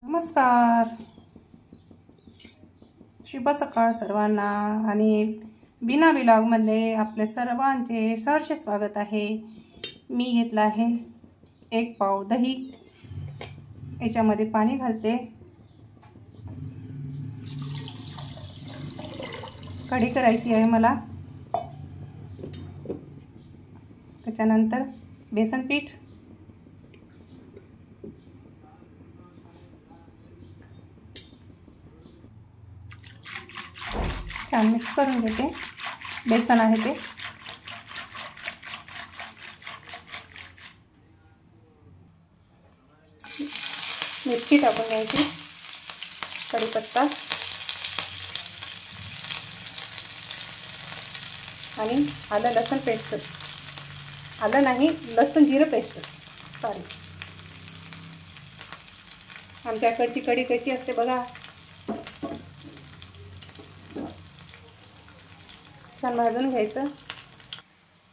नमस्कार, शुभ सकाळ सर्वांना आणि बिना व्लॉगमध्ये आपले सर्वांचे सहर्ष स्वागत आहे। मी घेतला आहे 1 पाव दही, याच्यामध्ये पाणी घालते, कढी करायची आहे मला। त्याच्यानंतर बेसन पीठ, छान मिक्स करून घेते। बेसन आहे ते मिरची टाकून घ्यायची, कढीपत्ता आणि आलं लसूण पेस्ट, आलं नाही लसूण जिरं पेस्ट, सॉरी। आमच्याकडची कढी कशी असते बघा, छान भाजून घ्यायचं।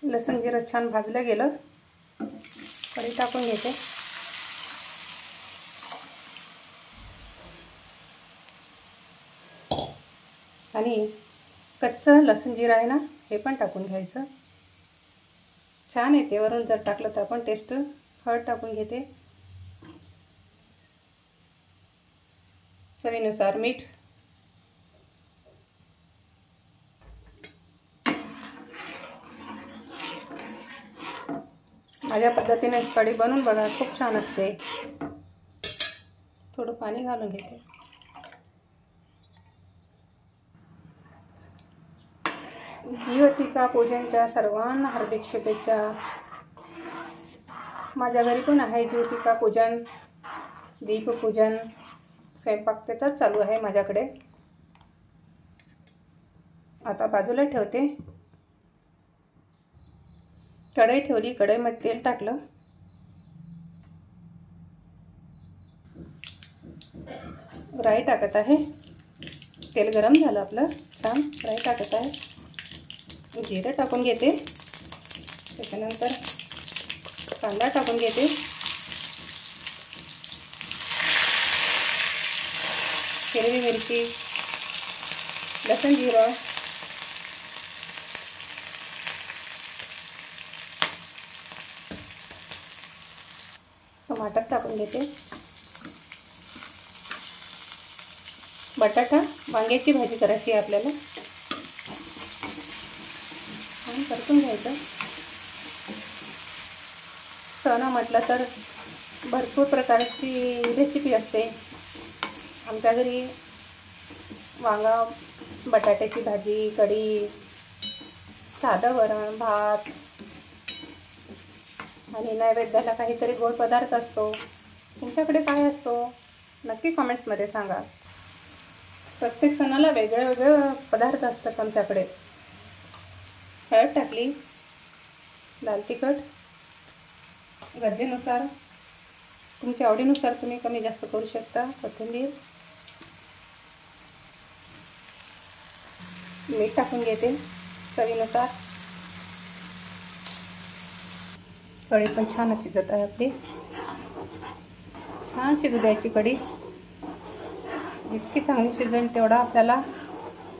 लसूण जिरं छान भाजलं गेलं, कढी टाकून घेते। आणि कच्चं लसूण जिरं आहे ना, हे पण टाकून घ्यायचं, छान येते। वरून जर टाकलं तर आपण टेस्ट। हळद टाकून घेते, चवीनुसार मीठ, माझ्या पद्धतीने कढी बनवून बघा, खूप छान असते। थोडं पाणी घालून घेते। ज्योतिका पूजनच्या सर्वांना हार्दिक शुभेच्छा। माझ्या घरी पण आहे ज्योतिका पूजन, दीपपूजन, स्वयंपाक त्याचाच चालू आहे माझ्याकडे। आता बाजूला ठेवते। कढई ठेवली, कढईमध्ये तेल टाकलं, राई टाकत आहे। तेल गरम झालं आपलं, छान राई टाकत आहे। जिरं टाकून घेते, त्याच्यानंतर कांदा टाकून घेते, हिरवी मिरची, लसूण जिरं, टमाटर टाकून घेते, बटाटा, वांग्याची भाजी करायची आहे आपल्याला, छान परतून घ्यायचं। सण म्हटलं तर भरपूर प्रकारची रेसिपी असते। आमच्या घरी वांगा बटाट्याची भाजी, कढी, साधं वरण भात आणि नैवेद्याला काहीतरी गोड पदार्थ असतो। तुमच्याकडे काय असतो नक्की कमेंट्समध्ये सांगा। प्रत्येक सणाला वेगळे वेगळे पदार्थ असतात आमच्याकडे। हळद टाकली, लाल तिखट गरजेनुसार, तुमच्या आवडीनुसार तुम्ही कमी जास्त करू शकता। कोथिंबीर, मीठ टाकून घेते चवीनुसार। कढी पण छान शिजत आहे आपली, छान शिजू द्यायची कढी। जितकी चांगली शिजेल तेवढा आपल्याला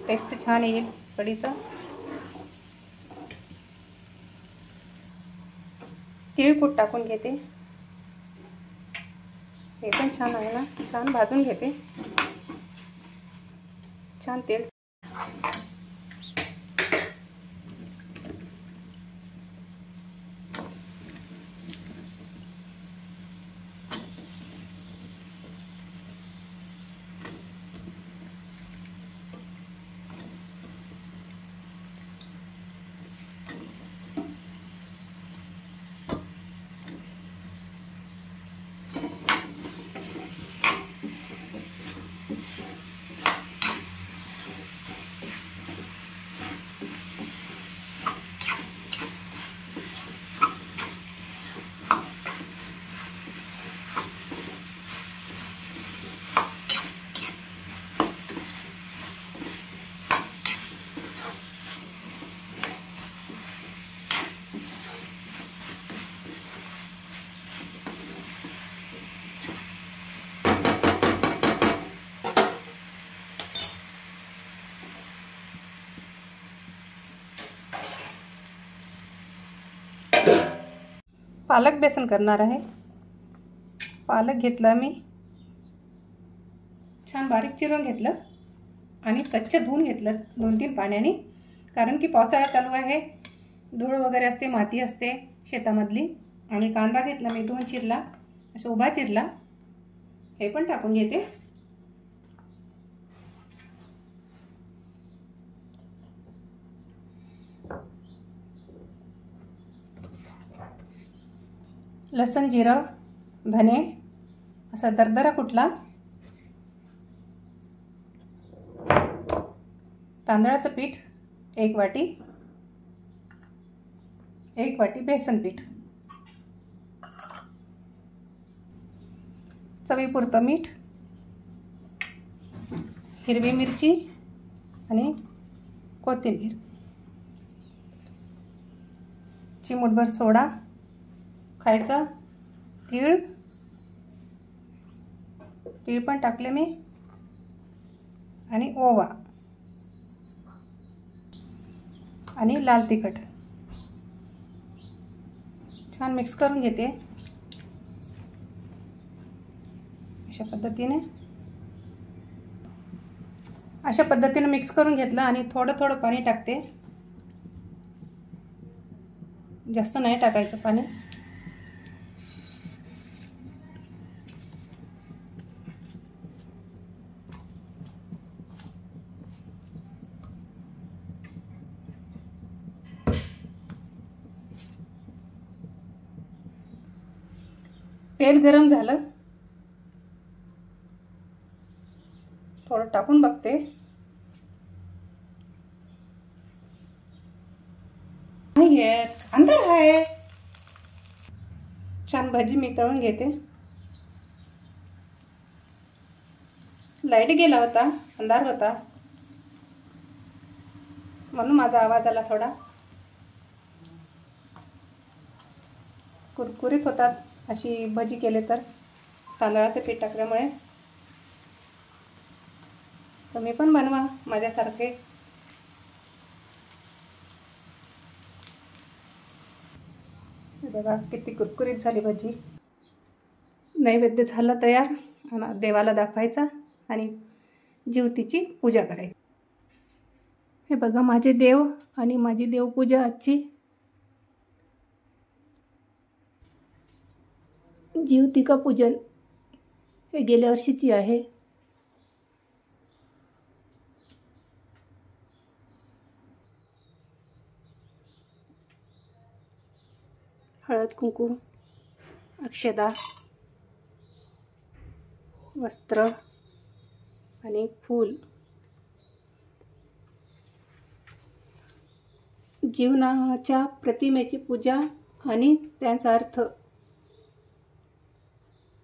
टेस्ट छान येईल कढीचा। तिळपूड टाकून घेते, हे पण छान आहे ना, छान भाजून घेते, छान तेल। पालक बेसन करणार आहे। पालक घेतला मी, छान बारीक चिरून घेतलं आणि स्वच्छ धुवून घेतलं 2-3 पाण्याने, कारण की पावसाळा चालू आहे, धूळ वगैरे असते, माती असते शेतामधली। आणि कांदा घेतला मी 2 चिरला, असं उभा चिरला, हे पण टाकून घेते। लसूण, जिरं, धने असा दरदरा कुटला। तांदळाचं पीठ 1 वाटी, 1 वाटी बेसन पीठ, चवीपुरतं मीठ, हिरवी मिरची आणि कोथिंबीर, चिमूटभर सोडा खायचा, तीळ पण टाकले मी, आणि ओवा आणि लाल तिखट। छान मिक्स करून घेते अशा पद्धतीने मिक्स करून घेतलं आणि थोडं पाणी टाकते, जास्त नाही टाकायचं पाणी। तेल गरम झालं, थोडं टाकून बघते, नाही अंधार आहे। छान भजी मी तळून घेते। लाईट गेला होता, अंधार होता, म्हणून माझा आवाज आला थोडा। कुरकुरीत होतात अशी भजी केले तर, तांदळाचे पीठ टाकल्यामुळे। तुम्ही पण बनवा माझ्यासारखे। बघा किती कुरकुरीत झाली भजी। नैवेद्य झाला तयार, आणि देवाला दाखवायचा आणि ज्योतीची पूजा करायची। हे बघा माझे देव आणि माझी देवपूजा आजची। ज्योतिका पूजन हे गेल्या वर्षीची आहे। हळद कुंकू, अक्षदा, वस्त्र आणि फूल, जीवनाच्या प्रतिमेची पूजा आणि त्यांचा अर्थ।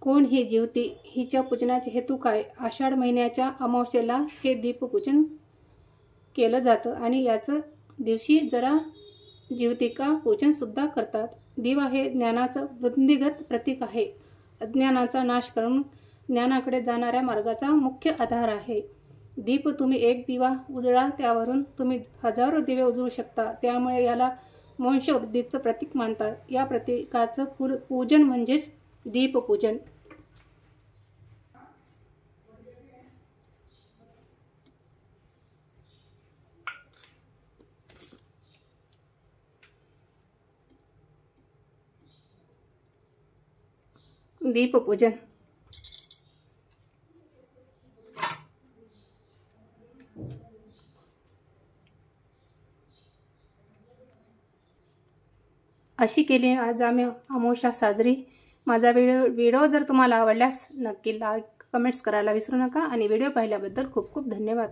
कोण ही ज्योती, हिच्या पूजनाचे हेतू काय? आषाढ महिन्याच्या अमावस्येला हे दीपपूजन केलं जातं आणि याचं दिवशी जरा ज्योतिका पूजन सुद्धा करतात। दिवा हे ज्ञानाचं वृद्धिगत प्रतीक आहे। अज्ञानाचा नाश करून ज्ञानाकडे जाणाऱ्या मार्गाचा मुख्य आधार आहे। दीप तुम्ही एक दिवा उजळा, त्यावरून तुम्ही हजारो दिवे उजळू शकता, त्यामुळे याला वंशवृद्धीचं प्रतीक मानतात। या प्रतीकाचं पूजन म्हणजेच दीपपूजन। दीपपूजन अशी केली आज आम्ही अमावस्या साजरी। माझा व्हिडिओ जर तुम्हाला आवडल्यास नक्की लाईक कमेंट्स करायला विसरू नका आणि व्हिडिओ पाहिल्याबद्दल खूप खूप धन्यवाद।